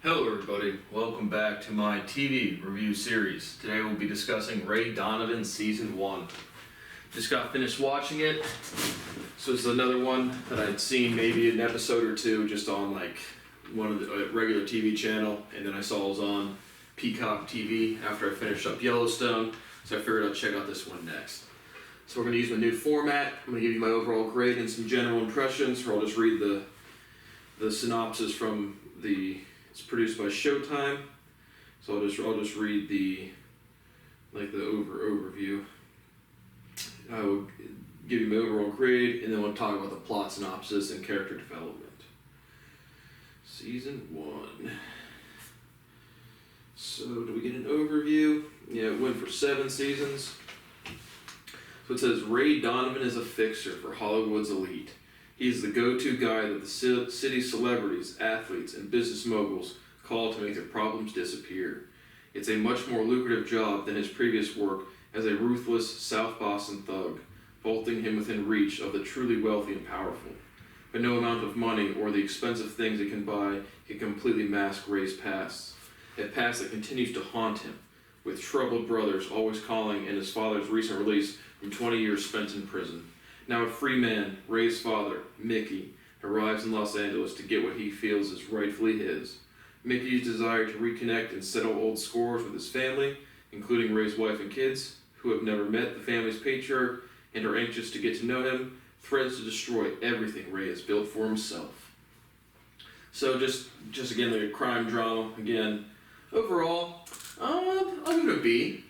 Hello everybody, welcome back to my TV review series. Today we'll be discussing Ray Donovan Season 1. Just got finished watching it, so it's another one that I'd seen maybe an episode or two just on like one of the regular TV channel, and then I saw it was on Peacock TV after I finished up Yellowstone, so I figured I'd check out this one next. So we're going to use my new format. I'm going to give you my overall grade and some general impressions, or I'll just read the synopsis from the... It's produced by Showtime, so I'll just read the overview. I will give you my overall grade, and then we'll talk about the plot synopsis and character development. Season 1. So, do we get an overview? Yeah, it went for 7 seasons. So it says, Ray Donovan is a fixer for Hollywood's elite. He is the go-to guy that the city's celebrities, athletes, and business moguls call to make their problems disappear. It's a much more lucrative job than his previous work as a ruthless South Boston thug, vaulting him within reach of the truly wealthy and powerful. But no amount of money or the expensive things it can buy can completely mask Ray's past. A past that continues to haunt him, with troubled brothers always calling and his father's recent release from 20 years spent in prison. Now a free man, Ray's father, Mickey, arrives in Los Angeles to get what he feels is rightfully his. Mickey's desire to reconnect and settle old scores with his family, including Ray's wife and kids, who have never met the family's patriarch and are anxious to get to know him, threatens to destroy everything Ray has built for himself. So just again, like a crime drama. Again, overall, I'll give it a B.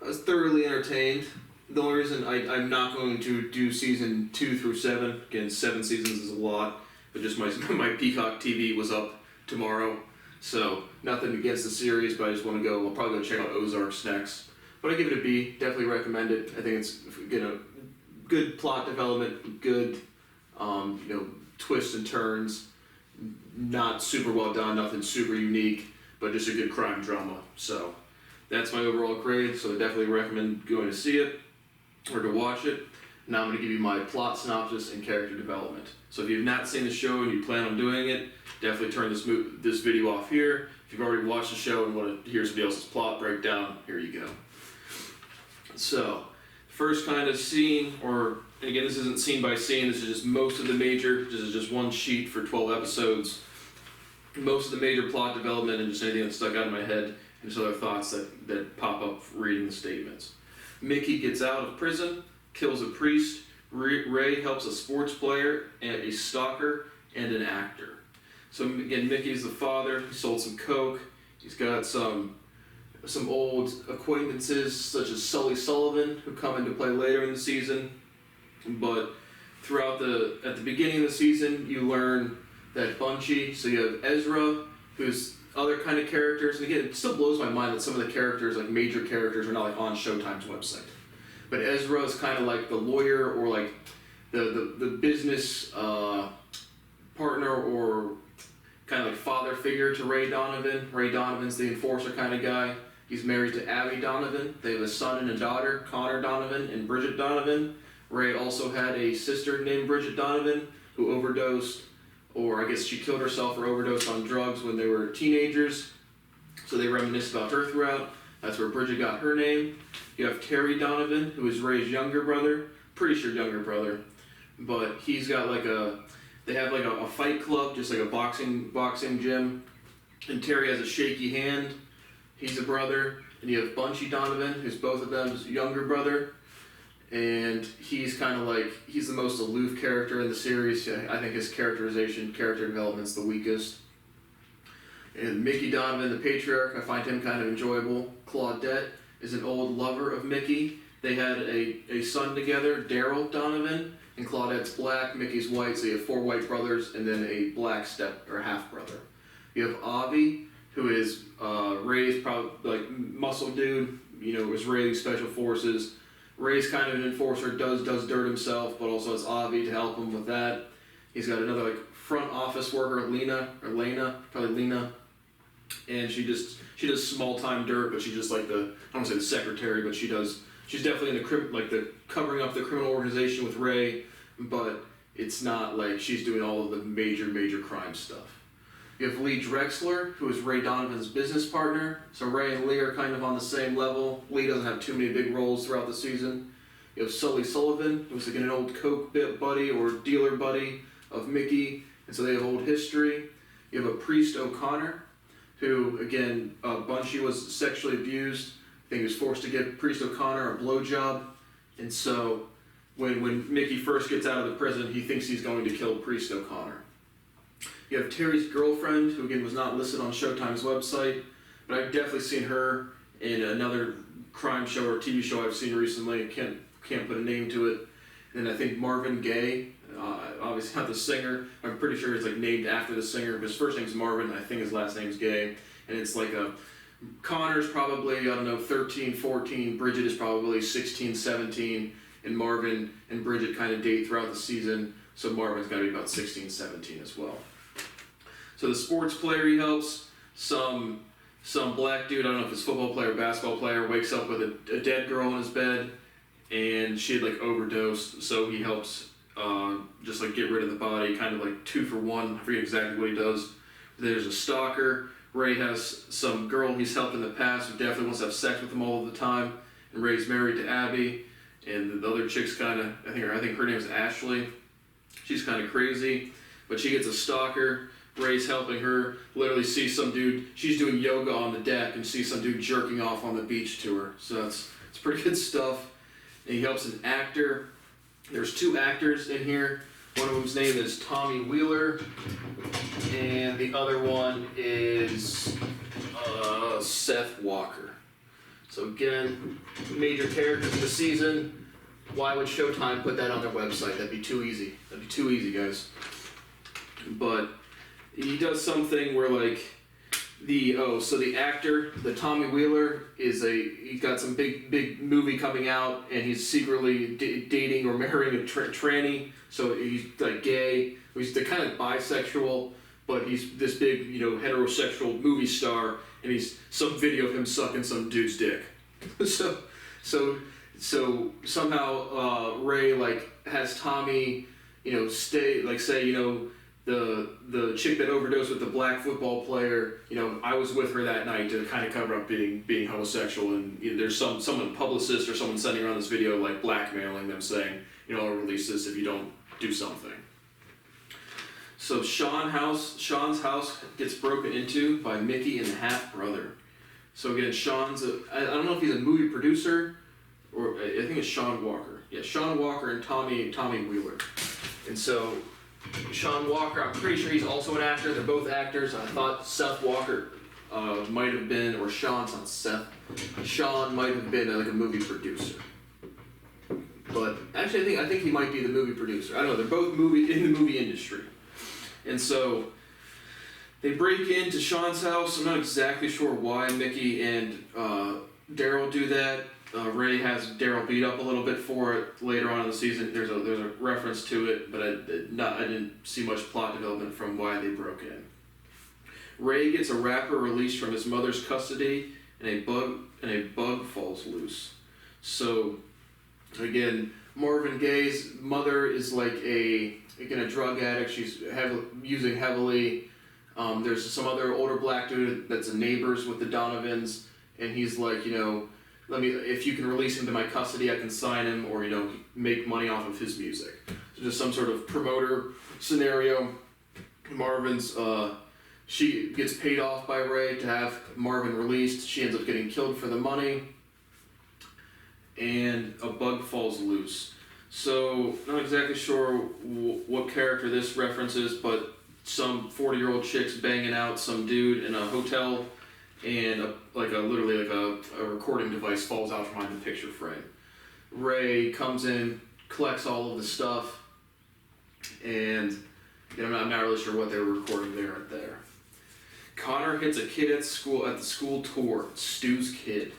I was thoroughly entertained. The only reason I'm not going to do season 2 through 7, again, 7 seasons is a lot, but just my Peacock TV was up tomorrow, so nothing against the series, but I just want to go, I'll probably go check out Ozarks next. But I give it a B, definitely recommend it. I think it's, good plot development, good, twists and turns, not super well done, nothing super unique, but just a good crime drama. So that's my overall grade, so I definitely recommend going to see it or to watch it. Now I'm going to give you my plot synopsis and character development. So if you've not seen the show and you plan on doing it, definitely turn this video off here. If you've already watched the show and want to hear somebody else's plot breakdown, here you go. So, first kind of scene, or again, this isn't scene by scene, this is just most of the major, this is just one sheet for 12 episodes. Most of the major plot development and just anything that stuck out in my head, and just other thoughts that pop up reading the statements. Mickey gets out of prison, kills a priest. Ray helps a sports player, and a stalker, and an actor. So again, Mickey's the father. He sold some coke. He's got some old acquaintances such as Sully Sullivan, who come into play later in the season. But at the beginning of the season, you learn that Bunchy. So you have Ezra, who's other kind of characters, and again, it still blows my mind that some of the characters, like major characters, are not like on Showtime's website. But Ezra is kind of like the lawyer, or like the business partner, or kind of like father figure to Ray Donovan. Ray Donovan's the enforcer kind of guy. He's married to Abby Donovan. They have a son and a daughter, Connor Donovan and Bridget Donovan. Ray also had a sister named Bridget Donovan who overdosed, or I guess she killed herself or overdosed on drugs when they were teenagers. So they reminisce about her throughout. That's where Bridget got her name. You have Terry Donovan, who is Ray's younger brother. Pretty sure younger brother. But he's got they have like a fight club, just like a boxing gym. And Terry has a shaky hand. He's a brother. And you have Bunchy Donovan, who's both of them's younger brother. And he's kind of like, he's the most aloof character in the series. I think his character development's the weakest. And Mickey Donovan, the patriarch, I find him kind of enjoyable. Claudette is an old lover of Mickey. They had a son together, Daryl Donovan, and Claudette's black, Mickey's white, so you have 4 white brothers and then a black half brother. You have Avi, who is Ray's probably like muscle dude, was Ray's special forces. Ray's kind of an enforcer, does dirt himself, but also has Avi to help him with that. He's got another like front office worker, Lena, and she does small time dirt, but she's just like I don't want to say the secretary, but she's definitely in the covering up the criminal organization with Ray, but it's not like she's doing all of the major crime stuff. You have Lee Drexler, who is Ray Donovan's business partner. So Ray and Lee are kind of on the same level. Lee doesn't have too many big roles throughout the season. You have Sully Sullivan, who's like an old coke buddy or dealer buddy of Mickey, and so they have old history. You have a Priest O'Connor, who, again, Bunchy was sexually abused. I think he was forced to give Priest O'Connor a blowjob, and so when Mickey first gets out of the prison, he thinks he's going to kill Priest O'Connor. You have Terry's girlfriend, who again was not listed on Showtime's website, but I've definitely seen her in another crime show or TV show I've seen recently. I can't put a name to it. And I think Marvin Gaye, obviously not the singer. I'm pretty sure it's like named after the singer. His first name's Marvin. I think his last name's Gaye. And it's like Connor's probably, I don't know, 13, 14. Bridget is probably 16, 17. And Marvin and Bridget kind of date throughout the season. So Marvin's got to be about 16, 17 as well. So the sports player he helps, some black dude, I don't know if it's football player or basketball player, wakes up with a dead girl in his bed, and she had like overdosed, so he helps just like get rid of the body, kind of like 2 for 1. I forget exactly what he does. There's a stalker. Ray has some girl he's helped in the past who definitely wants to have sex with him all of the time, and Ray's married to Abby, and the other chick's kind of, I think her name's Ashley. She's kind of crazy, but she gets a stalker. Ray's helping her, literally see some dude, she's doing yoga on the deck and see some dude jerking off on the beach to her. So it's pretty good stuff. And he helps an actor. There's 2 actors in here. One of them's name is Tommy Wheeler, and the other one is Seth Walker. So again, major characters in the season. Why would Showtime put that on their website? That'd be too easy. That'd be too easy, guys. But he does something where like the actor, the Tommy Wheeler, he's got some big movie coming out, and he's secretly dating or marrying a tranny. So he's like gay. He's the kind of bisexual, but he's this big, heterosexual movie star, and he's some video of him sucking some dude's dick. so somehow Ray like has Tommy, stay like say the chick that overdosed with the black football player, I was with her that night to kind of cover up being homosexual, and there's someone publicist or someone sending around this video like blackmailing them, saying, I'll release this if you don't do something. So Sean's house gets broken into by Mickey and the half brother. So again, I don't know if he's a movie producer, or I think it's Sean Walker. Yeah, Sean Walker and Tommy Wheeler. And so Sean Walker, I'm pretty sure he's also an actor. They're both actors. I thought Seth Walker might have been, or Sean's not Seth. Sean might have been like a movie producer. But actually, I think he might be the movie producer. I don't know. They're both in the movie industry. And so they break into Sean's house. I'm not exactly sure why Mickey and Daryl do that. Ray has Daryl beat up a little bit for it later on in the season. There's a reference to it, but I didn't see much plot development from why they broke in. Ray gets a rapper released from his mother's custody, and a bug falls loose. So again, Marvin Gaye's mother is like a drug addict. She's using heavily. There's some other older black dude that's neighbors with the Donovans, and he's like, if you can release him to my custody, I can sign him, or make money off of his music. So just some sort of promoter scenario. Marvin's she gets paid off by Ray to have Marvin released. She ends up getting killed for the money, and a bug falls loose. So not exactly sure what character this references, but some 40-year-old chick's banging out some dude in a hotel, and literally a recording device falls out from behind the picture frame. Ray comes in, collects all of the stuff, and I'm not really sure what they were recording there. Connor hits a kid at the school tour, Stu's kid.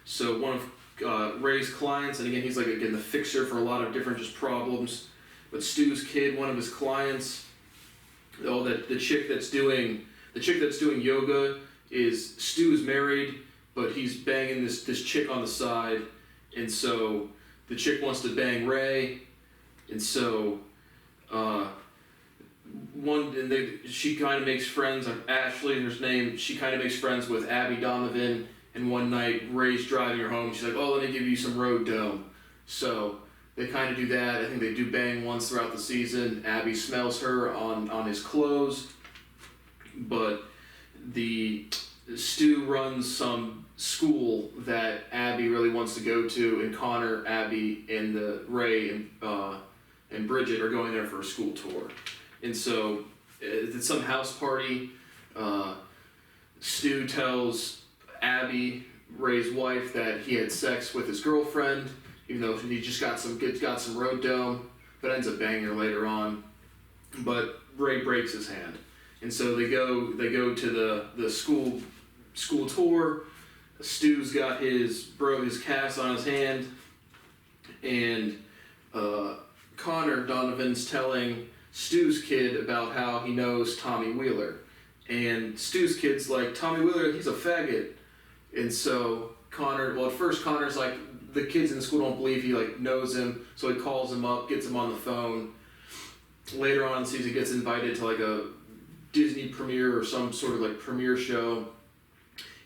So one of Ray's clients, and again he's the fixer for a lot of different just problems. But Stu's kid, one of his clients, the chick that's doing yoga is Stu's married, but he's banging this chick on the side, and so the chick wants to bang Ray, and so she kind of makes friends. Ashley, her name. She kind of makes friends with Abby Donovan. And one night, Ray's driving her home. She's like, "Oh, let me give you some road dough." So they kind of do that. I think they do bang once throughout the season. Abby smells her on his clothes, but Stu runs some school that Abby really wants to go to, and Connor, Abby, and Ray and Bridget are going there for a school tour. And so at some house party, Stu tells Abby, Ray's wife, that he had sex with his girlfriend, even though he just got some road dough, but ends up banging her later on. But Ray breaks his hand, and so they go to the school tour. Stu's got his cast on his hand, and Connor, Donovan's telling Stu's kid about how he knows Tommy Wheeler, and Stu's kid's like, "Tommy Wheeler, he's a faggot." And so at first Connor's like, the kids in the school don't believe he like knows him, so he calls him up, gets him on the phone. Later on in the season, he gets invited to like a Disney premiere or some sort of like premiere show,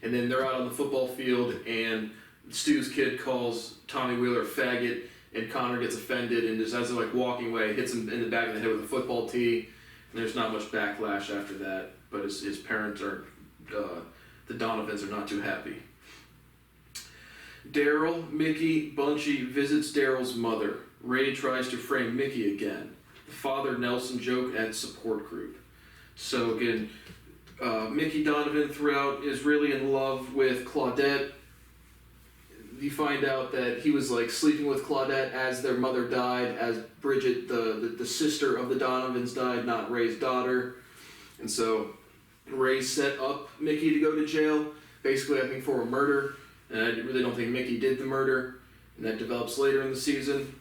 and then they're out on the football field, and Stu's kid calls Tommy Wheeler a faggot, and Connor gets offended, and just as they're like walking away, hits him in the back of the head with a football tee. And there's not much backlash after that, but his parents are, the Donovans are not too happy. Daryl, Mickey, Bunchy visits Daryl's mother. Ray tries to frame Mickey again. The Father Nelson joke at support group. So again, Mickey Donovan throughout is really in love with Claudette. You find out that he was like sleeping with Claudette as their mother died, as Bridget, the sister of the Donovans, died, not Ray's daughter. And so Ray set up Mickey to go to jail, basically I think for a murder. And I really don't think Mickey did the murder, and that develops later in the season.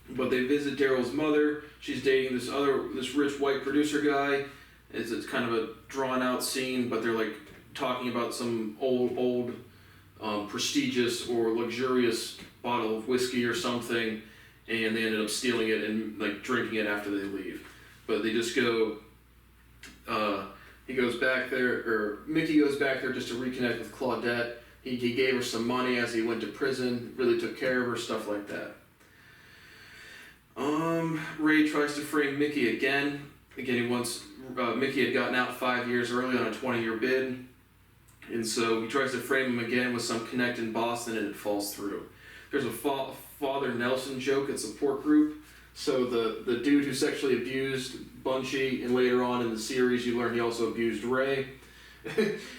But they visit Daryl's mother. She's dating this rich white producer guy. It's kind of a drawn out scene, but they're like talking about some old prestigious or luxurious bottle of whiskey or something, and they ended up stealing it and like drinking it after they leave. But they just go. He goes back there, or Mickey goes back there just to reconnect with Claudette. He gave her some money as he went to prison, really took care of her, stuff like that. Ray tries to frame Mickey again. Again, Mickey had gotten out 5 years early on a 20-year bid. And so he tries to frame him again with some connect in Boston, and it falls through. There's a Father Nelson joke at support group. So the dude who sexually abused Bunchy, and later on in the series you learn he also abused Ray.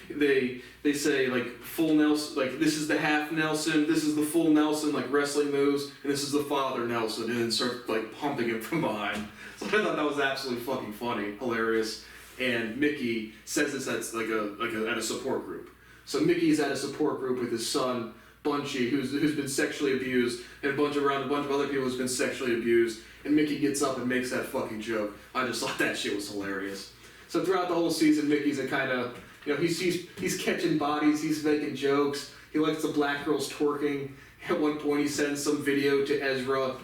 they say like full Nelson, like this is the half Nelson, this is the full Nelson, like wrestling moves, and this is the Father Nelson, and then start like pumping him from behind. So I thought that was absolutely fucking funny, hilarious. And Mickey says this at at a support group. So Mickey's at a support group with his son Bunchy, who's been sexually abused, and a bunch of other people who's been sexually abused. And Mickey gets up and makes that fucking joke. I just thought that shit was hilarious. So throughout the whole season, Mickey's a kind of, he's catching bodies, he's making jokes. He likes the black girls twerking. At one point, he sends some video to Ezra,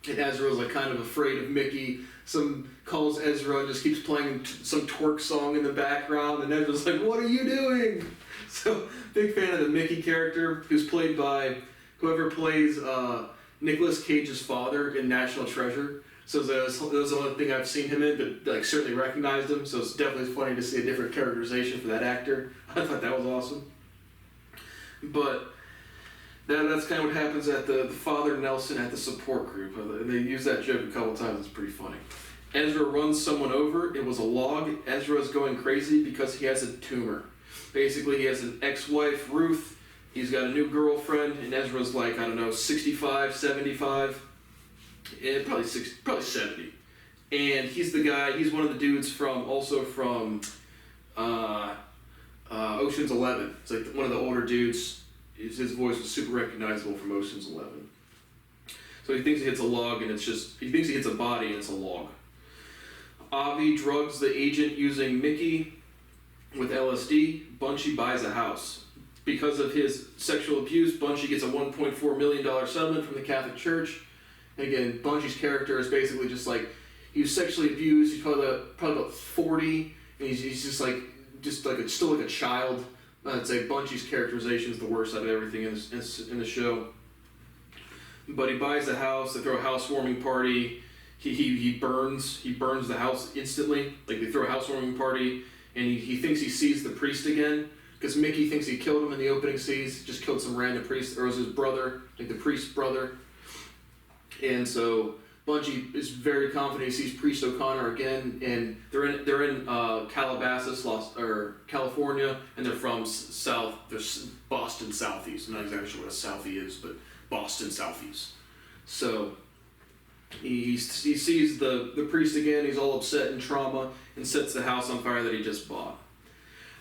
and Ezra's like kind of afraid of Mickey. Calls Ezra and just keeps playing some twerk song in the background, and Ezra's like, "What are you doing?" So, big fan of the Mickey character, who's played by whoever plays Nicolas Cage's father in National Treasure. So that was the only thing I've seen him in, but like certainly recognized him. So it's definitely funny to see a different characterization for that actor. I thought that was awesome. But that's kind of what happens at the Father Nelson at the support group. They use that joke a couple times. It's pretty funny. Ezra runs someone over. It was a log. Ezra's going crazy because he has a tumor. Basically, he has an ex-wife, Ruth. He's got a new girlfriend, and Ezra's like, I don't know, 65, 75. Probably 70. And he's the guy, he's one of the dudes from Ocean's 11. It's like one of the older dudes. His voice was super recognizable from Ocean's 11. So he thinks he hits a log, and he thinks he hits a body, and it's a log. Avi drugs the agent using Mickey with LSD. Bunchy buys a house. Because of his sexual abuse, Bunchy gets a $1.4 million settlement from the Catholic Church. And again, Bunchy's character is basically just like, he was sexually abused. He's probably about 40, and he's just like still like a child. I'd say Bunchy's characterization is the worst out of everything in the show. But he buys the house. They throw a housewarming party. He burns the house instantly. Like, they throw a housewarming party, and he thinks he sees the priest again, because Mickey thinks he killed him in the opening scenes. Just killed some random priest, or it was his brother, like the priest's brother. And so Bunchy is very confident he sees Priest O'Connor again, and they're in Calabasas, California, and they're from there's Boston Southeast. I'm not exactly sure what a Southie is, but Boston Southeast. So he sees the priest again. He's all upset and trauma, and sets the house on fire that he just bought.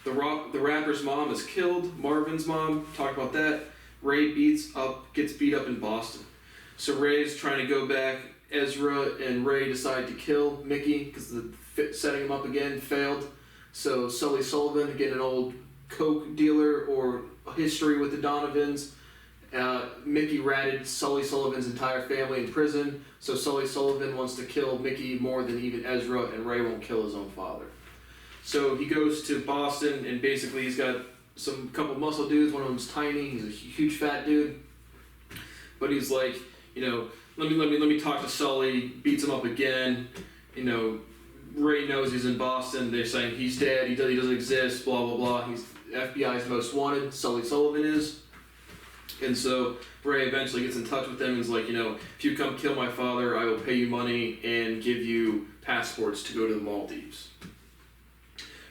The rapper's mom is killed. Marvin's mom, talked about that. Ray gets beat up in Boston. So Ray's trying to go back. Ezra and Ray decide to kill Mickey because setting him up again failed. So Sully Sullivan, again an old coke dealer or history with the Donovans. Mickey ratted Sully Sullivan's entire family in prison. So Sully Sullivan wants to kill Mickey more than even Ezra, and Ray won't kill his own father. So he goes to Boston, and basically he's got couple muscle dudes. One of them's tiny. He's a huge fat dude. But he's like, let me talk to Sully. Beats him up again. Ray knows he's in Boston. They're saying he's dead. He doesn't exist. Blah blah blah. He's FBI's most wanted. Sully Sullivan is. And so Ray eventually gets in touch with them and is like, if you come kill my father, I will pay you money and give you passports to go to the Maldives.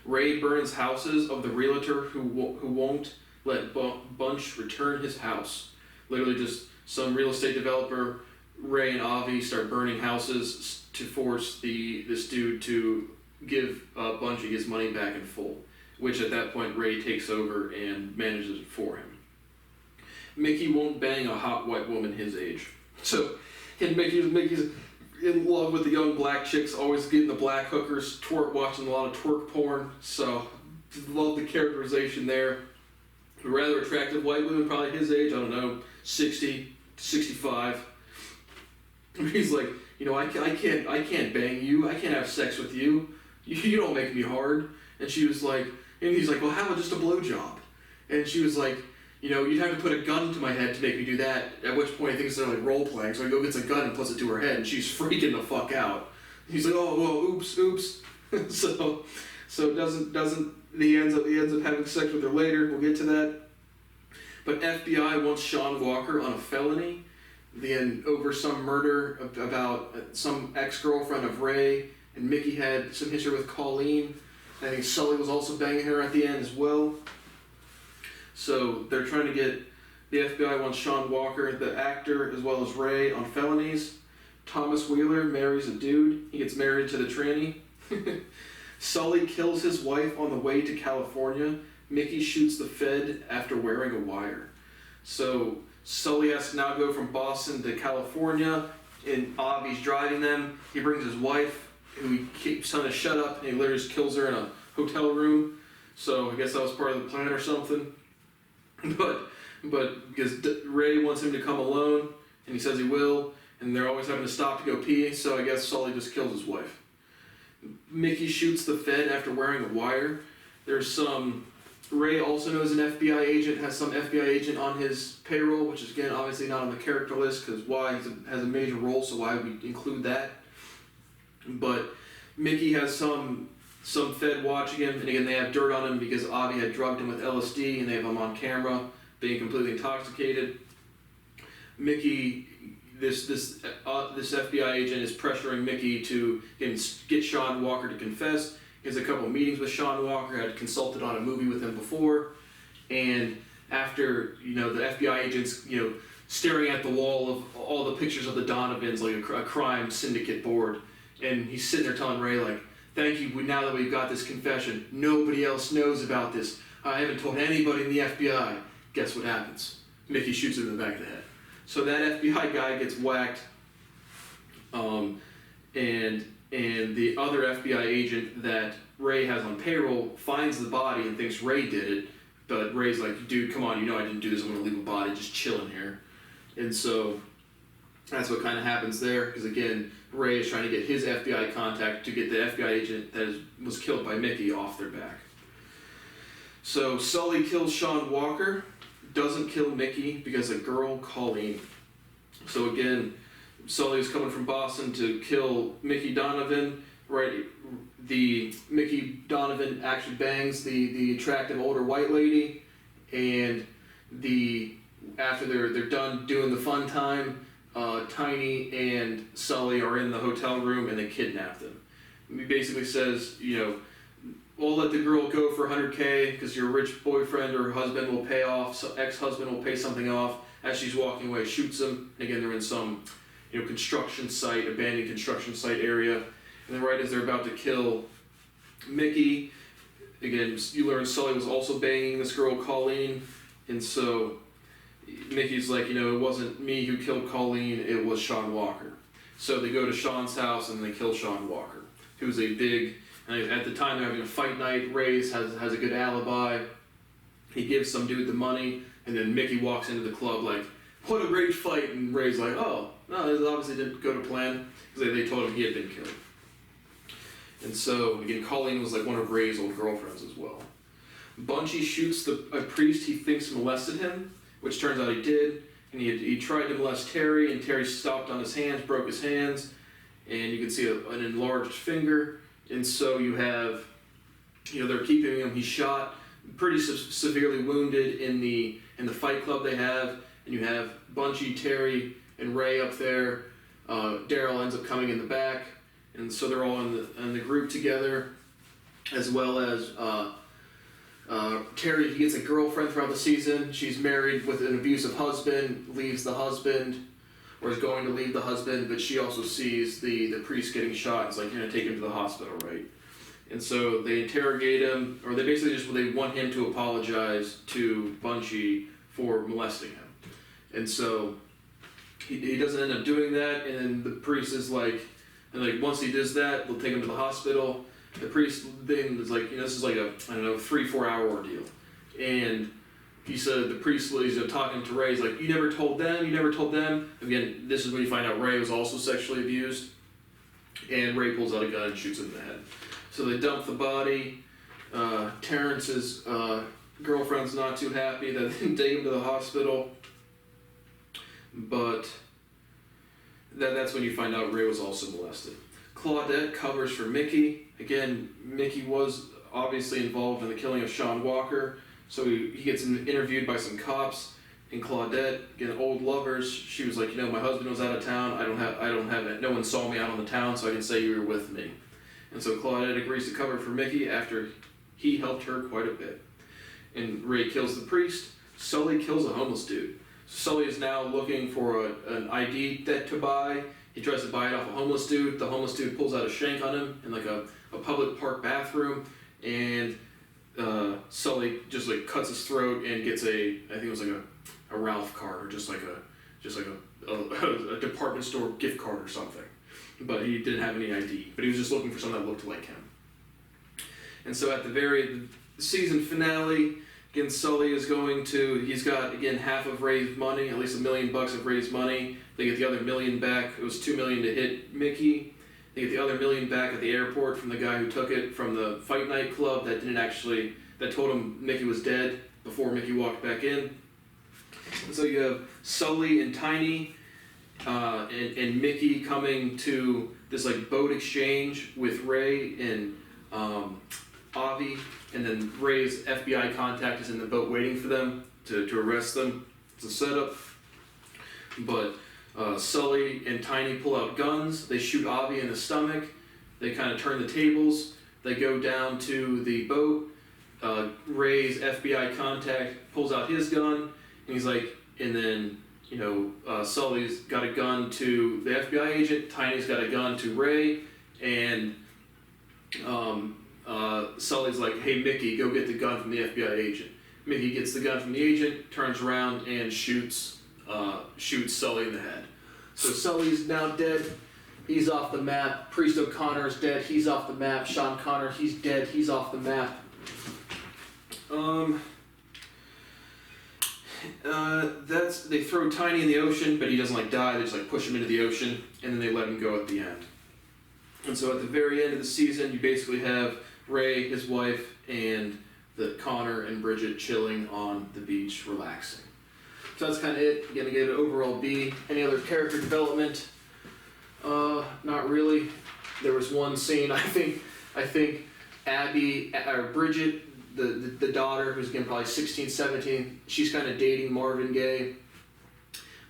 Ray burns houses of the realtor who won't let Bunch return his house. Literally just some real estate developer. Ray and Avi start burning houses to force this dude to give Bunchy his money back in full, which at that point Ray takes over and manages it for him. Mickey won't bang a hot white woman his age. So, and Mickey's in love with the young black chicks, always getting the black hookers, watching a lot of twerk porn. So, love the characterization there. A rather attractive white woman, probably his age, I don't know, 60, 65. He's like, I can't bang you. I can't have sex with you. You don't make me hard. And she was like, and he's like, well, how about just a blowjob? And she was like, you'd have to put a gun to my head to make me do that. At which point, I think it's like role playing. So he goes gets a gun and puts it to her head, and she's freaking the fuck out. He's like, oh, whoa, oops. so doesn't he ends up having sex with her later. We'll get to that. But FBI wants Sean Walker on a felony, then over some murder about some ex-girlfriend of Ray, and Mickey had some history with Colleen. I think Sully was also banging her at the end as well. So they're trying to get, the FBI wants Sean Walker, the actor, as well as Ray, on felonies. Thomas Wheeler marries a dude. He gets married to the tranny. Sully kills his wife on the way to California. Mickey shoots the Fed after wearing a wire. So Sully has to now go from Boston to California, and Avi's driving them. He brings his wife, who he keeps telling to shut up, and he literally just kills her in a hotel room. So I guess that was part of the plan or something. But because Ray wants him to come alone, and he says he will, and they're always having to stop to go pee, so I guess Sully just kills his wife. Mickey shoots the Fed after wearing a wire. There's Ray also knows an FBI agent, has some FBI agent on his payroll, which is again obviously not on the character list because why has a major role, so why would we include that? But Mickey has some Fed watching him, and again they have dirt on him because Avi had drugged him with LSD, and they have him on camera being completely intoxicated. Mickey, this FBI agent is pressuring Mickey to get Sean Walker to confess. He has a couple of meetings with Sean Walker, had consulted on a movie with him before, and after, the FBI agent's, staring at the wall of all the pictures of the Donovans, like a crime syndicate board, and he's sitting there telling Ray, like, thank you, now that we've got this confession, nobody else knows about this. I haven't told anybody in the FBI. Guess what happens? Mickey shoots him in the back of the head. So that FBI guy gets whacked, and the other FBI agent that Ray has on payroll finds the body and thinks Ray did it, but Ray's like, dude, come on, I didn't do this, I'm going to leave a body just chilling here. And so that's what kind of happens there, because again, Ray is trying to get his FBI contact to get the FBI agent that was killed by Mickey off their back. So Sully kills Sean Walker, doesn't kill Mickey because a girl, Colleen. So again, Sully is coming from Boston to kill Mickey Donovan. Right, the Mickey Donovan actually bangs the attractive older white lady, and after they're done doing the fun time, Tiny and Sully are in the hotel room and they kidnap them. He basically says, we'll let the girl go for $100K because your rich boyfriend or husband will pay off, so ex-husband will pay something off. As she's walking away, shoots him. And again, they're in some construction site, abandoned construction site area. And then right as they're about to kill Mickey, again, you learn Sully was also banging this girl, Colleen. And so Mickey's like, it wasn't me who killed Colleen, it was Sean Walker. So they go to Sean's house and they kill Sean Walker, who's a big, at the time they're having a fight night. Ray has a good alibi. He gives some dude the money, and then Mickey walks into the club like, what a great fight, and Ray's like, oh, no, this obviously didn't go to plan, because they told him he had been killed. And so, again, Colleen was like one of Ray's old girlfriends as well. Bunchy shoots a priest he thinks molested him, which turns out he did, and he tried to molest Terry, and Terry stopped on his hands, broke his hands, and you can see an enlarged finger. And so you have, they're keeping him. He's shot, pretty severely wounded in the fight club they have, and you have Bunchy, Terry, and Ray up there. Daryl ends up coming in the back, and so they're all in the group together, as well as Terry. He gets a girlfriend throughout the season. She's married with an abusive husband, leaves the husband, or is going to leave the husband, but she also sees the priest getting shot. It's like, you're going to take him to the hospital, right? And so they interrogate him, or they want him to apologize to Bunchy for molesting him. And so he doesn't end up doing that, and then the priest is like, once he does that, they'll take him to the hospital. The priest then is like, this is like a, 3-4 hour ordeal. And he said, the priest was talking to Ray, he's like, you never told them. Again, this is when you find out Ray was also sexually abused. And Ray pulls out a gun and shoots him in the head. So they dump the body. Terrence's girlfriend's not too happy that they take him to the hospital. But that's when you find out Ray was also molested. Claudette covers for Mickey. Again, Mickey was obviously involved in the killing of Sean Walker. So he gets interviewed by some cops, and Claudette, again, old lovers, she was like, my husband was out of town, I don't have it, no one saw me out on the town, so I can say you were with me. And so Claudette agrees to cover for Mickey after he helped her quite a bit. And Ray kills the priest. Sully kills a homeless dude. Sully is now looking for an ID to buy. He tries to buy it off a homeless dude. The homeless dude pulls out a shank on him in a public park bathroom, and Sully just cuts his throat and gets I think it was a Ralph card, or just like a department store gift card or something. But he didn't have any ID. But he was just looking for someone that looked like him. And so at the season finale, again, Sully is he's got, again, half of Ray's money, at least $1 million of Ray's money. They get the other $1 million back. It was $2 million to hit Mickey. They get the other $1 million back at the airport from the guy who took it from the fight night club that told him Mickey was dead before Mickey walked back in. And so you have Sully and Tiny and Mickey coming to this boat exchange with Ray and Avi, and then Ray's FBI contact is in the boat waiting for them to arrest them. It's a setup. But Sully and Tiny pull out guns. They shoot Avi in the stomach. They kind of turn the tables. They go down to the boat. Ray's FBI contact pulls out his gun, and he's like, and then, Sully's got a gun to the FBI agent, Tiny's got a gun to Ray, and Sully's like, hey, Mickey, go get the gun from the FBI agent. Mickey gets the gun from the agent, turns around, and shoots Sully in the head. So Sully's now dead. He's off the map. Priest O'Connor is dead. He's off the map. Sean Connor, he's dead. He's off the map. They throw Tiny in the ocean, but he doesn't like die. They just like push him into the ocean, and then they let him go at the end. And so at the very end of the season, you basically have Ray, his wife, and Connor and Bridget chilling on the beach, relaxing. So that's kind of it. I'm gonna give it an overall B. Any other character development? Not really. There was one scene. I think Abby or Bridget, the daughter, who's again probably 16, 17, she's kind of dating Marvin Gaye.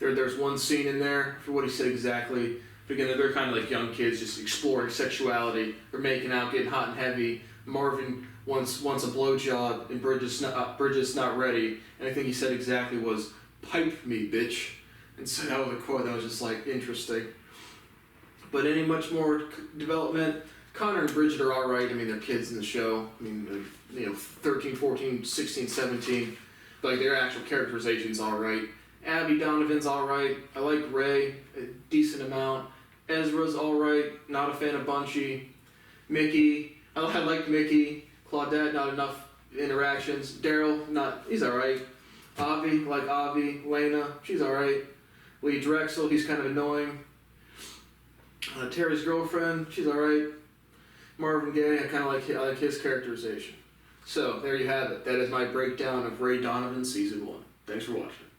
There's one scene in there, for what he said exactly. But again, they're kind of like young kids, just exploring sexuality. They're making out, getting hot and heavy. Marvin wants a blowjob, and Bridget's not ready. And I think he said exactly was, "Pipe me, bitch." And so that was a quote that was just like interesting. But any much more development? Connor and Bridget are alright. I mean, they're kids in the show. I mean, 13, 14, 16, 17. But like, their actual characterization's alright. Abby Donovan's alright. I like Ray a decent amount. Ezra's alright. Not a fan of Bunchy. Mickey, I like Mickey. Claudette, not enough interactions. Daryl, he's alright. Avi, like Avi. Lena, she's alright. Lee Drexel, he's kind of annoying. Terry's girlfriend, she's alright. Marvin Gaye, I like his characterization. So, there you have it. That is my breakdown of Ray Donovan Season 1. Thanks for watching.